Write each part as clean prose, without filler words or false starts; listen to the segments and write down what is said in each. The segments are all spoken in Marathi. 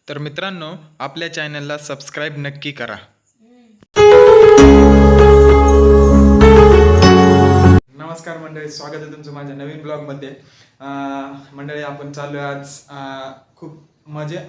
तर मित्रांनो, आपल्या चॅनलला सबस्क्राईब नक्की करा. नमस्कार मंडळी, स्वागत आहे तुमचं माझ्या नवीन ब्लॉगमध्ये. मंडळी, आपण चाललो आहे आज खूप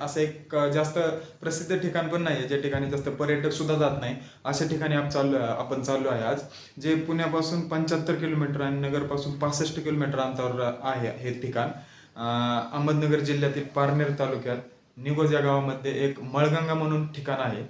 असं एक जास्त प्रसिद्ध ठिकाण पण नाही आहे, ज्या ठिकाणी जास्त पर्यटक सुद्धा जात नाही, अशा ठिकाणी आपण चाललो आहे आज, जे पुण्यापासून 75 किलोमीटर आणि नगरपासून 65 किलोमीटर अंतरावर आहे हे ठिकाण. अहमदनगर जिल्ह्यातील पारनेर तालुक्यात निगोज या गावामध्ये एक मळगंगा म्हणून ठिकाण आहे.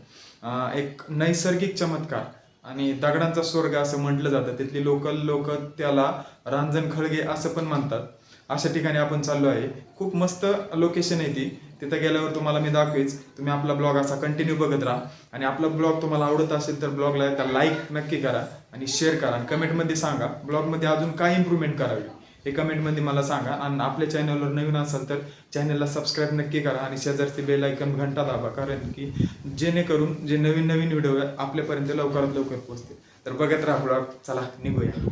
एक नैसर्गिक चमत्कार आणि दगडांचा स्वर्ग असं म्हटलं जातं. तिथली लोक त्याला रांजण खळगे असं पण म्हणतात. अशा ठिकाणी आपण चाललो आहे. खूप मस्त लोकेशन आहे ती. तिथं गेल्यावर तुम्हाला मी दाखवेच. तुम्ही आपला ब्लॉग असा कंटिन्यू बघत राहा आणि आपला ब्लॉग तुम्हाला आवडत असेल तर ब्लॉगला त्या लाईक नक्की करा आणि शेअर करा आणि कमेंटमध्ये सांगा ब्लॉगमध्ये अजून काय इम्प्रूव्हमेंट करावी हे कमेंटमध्ये मला सांगा. आणि आपल्या चॅनलवर नवीन असाल तर चॅनलला सबस्क्राईब नक्की करा आणि शेजारची बेल आयकॉन घंटा दाबा, कारण की जेणेकरून जे नवीन नवीन व्हिडिओ आपल्यापर्यंत लवकरात लवकर पोहोचतील. तर बघत राहा ब्लॉग. चला निघूया.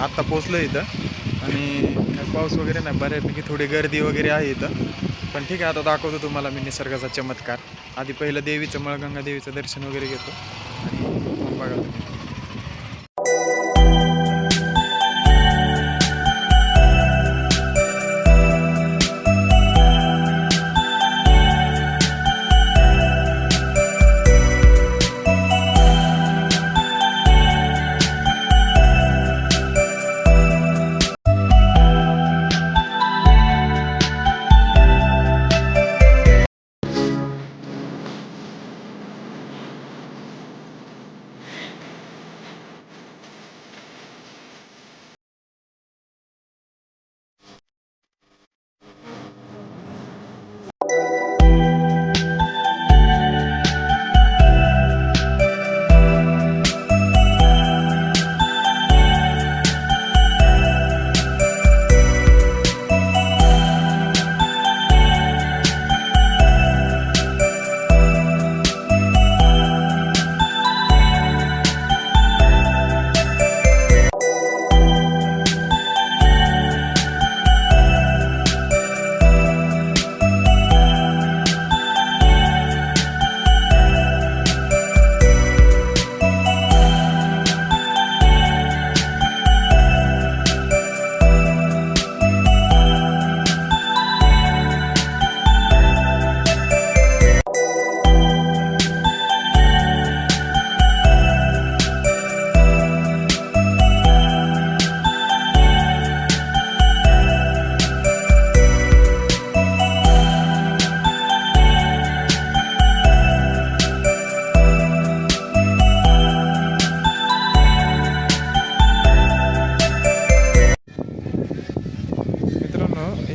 आत्ता पोचलो इथं आणि काय पाऊस वगैरे नाही, बऱ्यापैकी थोडी गर्दी वगैरे आहे इथं. पण ठीक आहे, आता दाखवतो तुम्हाला मी निसर्गाचा चमत्कार. आधी पहिलं देवीचं मळगंगा देवीचं दर्शन वगैरे घेतो आणि बघा तुम्ही.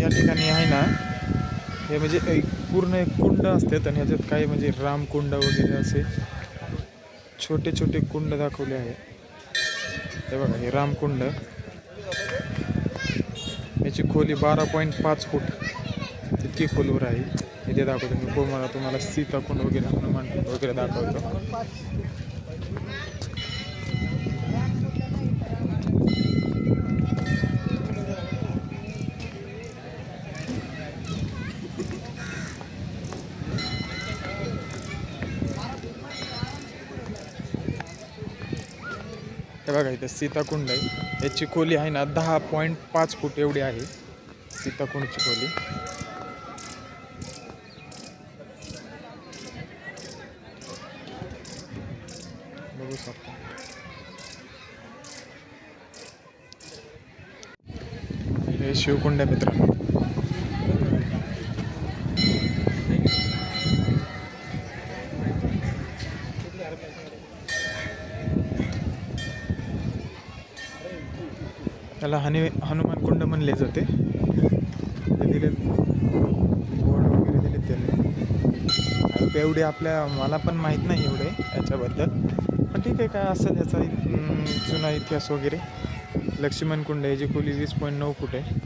या ठिकाणी आहे ना, हे म्हणजे एक पूर्ण एक कुंड असतात आणि ह्याच्यात काही म्हणजे रामकुंड वगैरे असे छोटे छोटे कुंड दाखवले आहे. हे बघा, हे रामकुंड, याची खोली 12.5 फूट इतकी खोलवर आहे. इथे दाखवतो मी तुम्हाला सीताकुंड वगैरे, हनुमान कुंड वगैरे दाखवतो. हे बघा, इथं सीताकुंड आहे. याची खोली आहे ना 10.5 फूट एवढी आहे सीताकुंडची खोली. बघू शकता. हे शिवकुंड आहे मित्रांनो. त्याला हनुमान कुंड म्हणले जाते. ते दिले बोर्ड वगैरे दिले त्यांनी. एवढे मला पण माहीत नाही एवढे याच्याबद्दल, पण ठीक आहे, काय असेल याचा जुना इतिहास वगैरे. लक्ष्मण कुंड आहे, जी खोली 20.9 फूट आहे.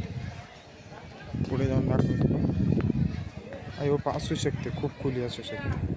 पुढे जाऊन दाखवतो. अयो असू शकते, खूप खोली असू शकते.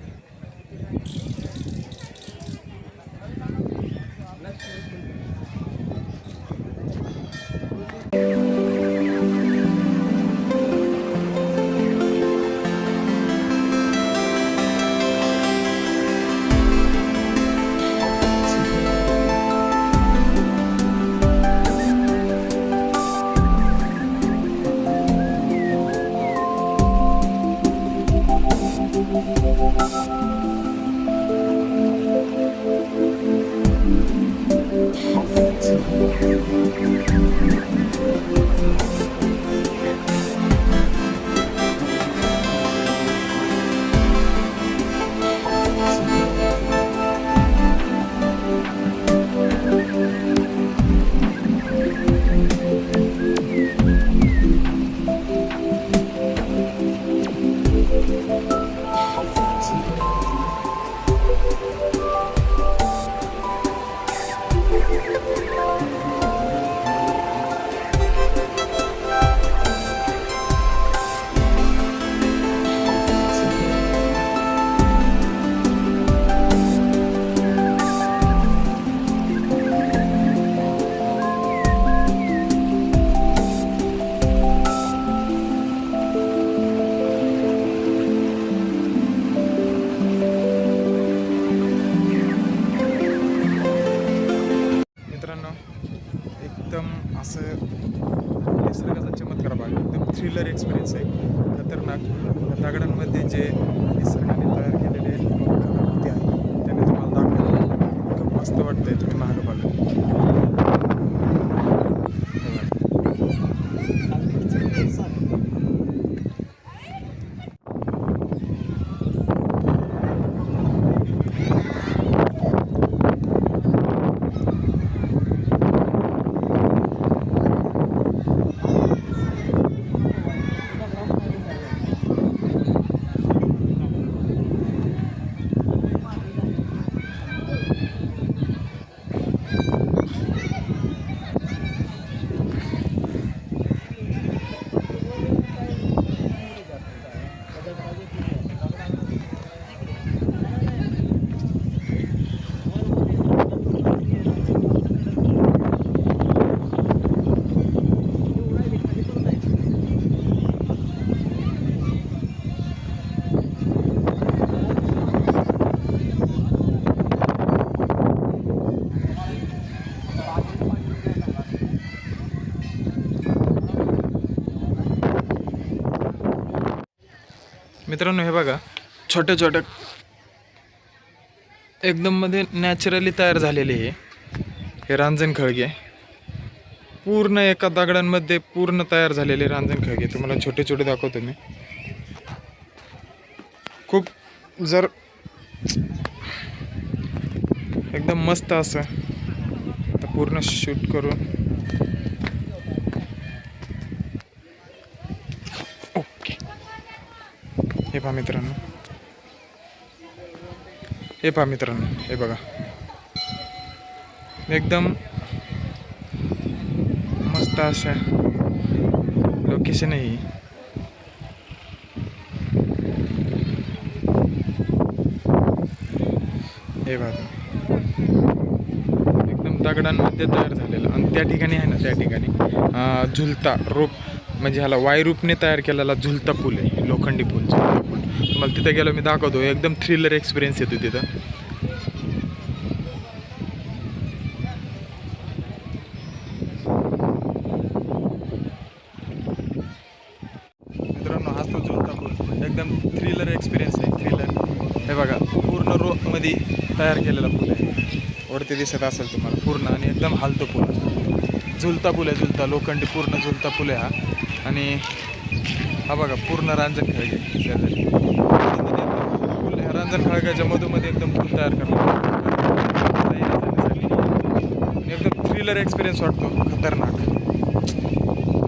थ्रिलर एक्सपिरियन्स आहे, खतरनाक. दगडांमध्ये जे निसर्गाने तयार केलेले कलाकृती आहे त्याने तुम्हाला दाखवलं. खूप मस्त वाटतंय, तुम्ही मागं बघा. मित्रांनो हे बघा, छोटे छोटे एकदम मध्ये नॅचरली तयार झालेले हे रांजण खळगे पूर्ण एका दगडांमध्ये पूर्ण तयार झालेले रांजण खळगे तुम्हाला छोटे छोटे दाखवतो मी. खूप जर एकदम मस्त असं आता पूर्ण शूट करून ओके. हे पहा मित्रांनो, हे पहा मित्रांनो, हे बघा एकदम मस्त अशा लोकेशन आहे. हे बघा एकदम दगडांमध्ये तयार झालेलं. आणि त्या ठिकाणी आहे ना, त्या ठिकाणी झुलता रोप म्हणजे ह्याला वायरूपने तयार केलेला झुलता पूल आहे, लोखंडी पूल, झुलता पूल. तुम्हाला तिथे गेलो मी दाखवतो, एकदम थ्रिलर एक्सपिरियन्स येतो तिथं. मित्रांनो हाच तो झुलता पूल, एकदम थ्रिलर एक्सपिरियन्स आहे, थ्रिलर. हे बघा पूर्ण रोपमध्ये तयार केलेला पूल आहे, वरती दिसत असेल तुम्हाला पूर्ण. आणि एकदम हालतो पूल, झुलता पूल आहे, झुलता लोखंडी पूर्ण झुलता पूल आहे हा. आणि हा बघा पूर्ण रांजण खळगे शेजारी पूल, ह्या रांजण खळग्याच्या मधोमध्ये एकदम पूल तयार करतात. एकदम थ्रिलर एक्सपिरियन्स वाटतो, खतरनाक,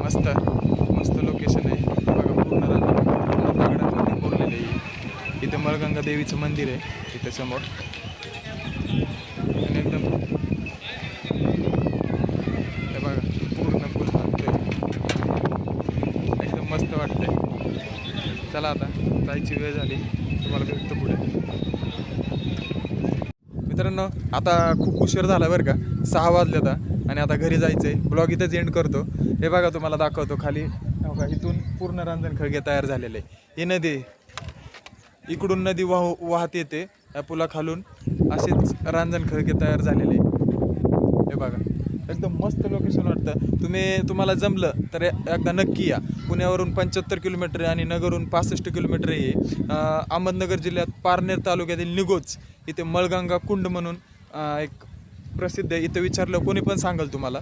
मस्त मस्त लोकेशन आहे. बघा पूर्ण रांजण पूर्ण दगडांमध्ये कोरलेले आहे. इथं मळगंगा देवीचं मंदिर आहे इथे समोर. आणि एकदम हे बघा पूर्ण पूल लागतोय, एकदम मस्त वाटतंय. चला आता जायची वेळ झाली, तुम्हाला भेटतो पुढे. मित्रांनो आता खूप उशीर झाला बरं का, 6 वाजले आता आणि आता घरी जायचं आहे. ब्लॉग इथंच एंड करतो. हे बघा तुम्हाला दाखवतो खाली बघा, इथून पूर्ण रांजण खळगे तयार झालेले आहे. ही नदी, इकडून नदी वाहत येते या पुलाखालून, असेच रांजण खळगे तयार झालेले. हे बघा एकदम मस्त लोकेशन वाटतं. तुम्हाला जमलं तर एकदा नक्की या. पुण्यावरून 75 किलोमीटर आणि नगरहून 65 किलोमीटर आहे. अहमदनगर जिल्ह्यात पारनेर तालुक्यातील निगोज इथे मळगंगा कुंड म्हणून एक प्रसिद्ध आहे. इथं विचारलं कोणी पण सांगेल तुम्हाला.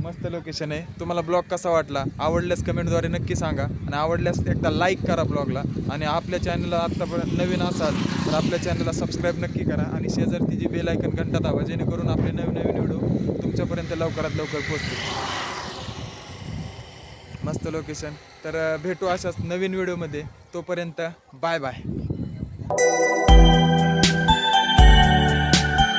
मस्त लोकेशन आहे. तुम्हाला ब्लॉग कसा वाटला, आवडल्यास कमेंटद्वारे नक्की सांगा. आणि आवडल्यास एकदा लाईक करा ब्लॉगला. आणि आपल्या चॅनलला आत्तापर्यंत नवीन असाल तर आपल्या चॅनलला सबस्क्राईब नक्की करा. आणि शेजारची जी बेल आयकन घंटा दाबा, जेणेकरून आपले नवीन नवीन व्हिडिओ तुमच्यापर्यंत लवकरात लवकर पोहोचतील. मस्त लोकेशन. तर भेटू अशाच नवीन व्हिडिओमध्ये. तोपर्यंत बाय बाय.